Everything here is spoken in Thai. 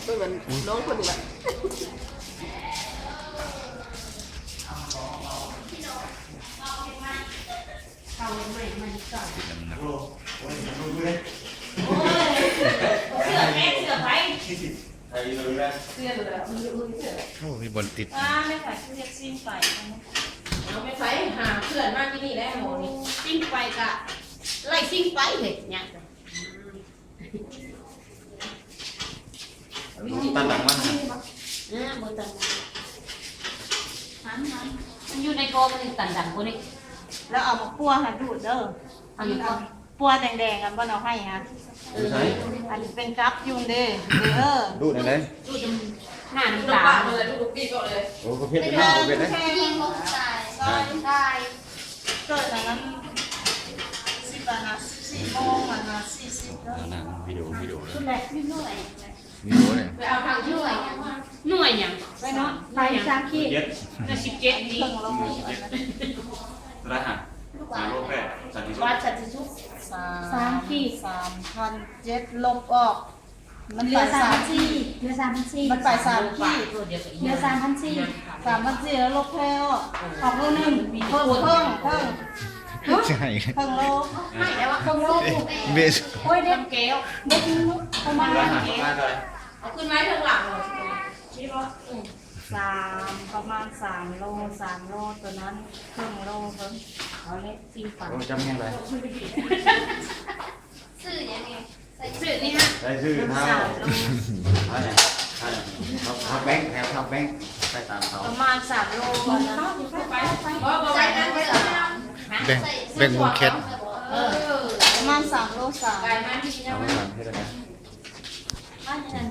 ก็เหมือนน้องคนนี้แหละเอาใหม่มาดีกว่าโอ้ยเสือแม่เสือไปไทยเลยนะเสือเลยมันอยู่เสือโอ้มีบนติดไม่ใส่เรียกซิ่งไปเราไม่ไปหาเพื่อนมากที่นี่ได้โมนี่ซิ่งไปกะไล่ซิ่งไปเห็ดเนี่ยตันดังมากบนตันมันอยู่ในโกมันตันดังพวกนี้แล้วเอามาปั้วค่ะดูดเด้ออันนี้ปั้วแดงๆกันบ่เอาให้ฮะอันนี้เป็นกับยุงเด้ดูไหนเลยดูจนหน้าตาเลยดูปีก็เลยโอ้ประเภทเป็นหน้าประเภทนะยิงลงตายได้เกิดจากนั้น14 โมงมา40แล้วนั่งวิดีโอชุดแรกหน่วยเนี่ยไปเอาทางช่วยหน่วยอย่างไปเนาะไป3 ขีดน่ะ17นี้รหัสโลกแพทย์สันติสุขวัดสันติสุข3 ขีด 3,700ลบออกมันไป3,400เหลือ3,400มันไป3 ขีดเหลือ3,400 3,400แล้วลบแล้วออกโลนึงเพิ่มใช่เพิ่งโลไม่แต่ว่าเขาโลกเบสโอ้ยเด็กแก้วเด็กนุ๊กเข้ามาราหัสมาเลยเอาขึ้นไม้ข้างหลังเลยนี่ว่าประมาณ3 โลตัวนั้นครึ่งโลเพิ่งเอาเล็กซีฝันจำยังไงสื่อยังไงสื่อนี่ฮะได้ชื่อเท่าทับแบงค์ทับแบงค์ไปตามเขาประมาณ3 โลก่อนนะใส่กันไปเลยแบ่งวงแคทประมาณ3 โลไก่มาที่นี่นะเอาไปทำให้ได้ไหมอันนั้น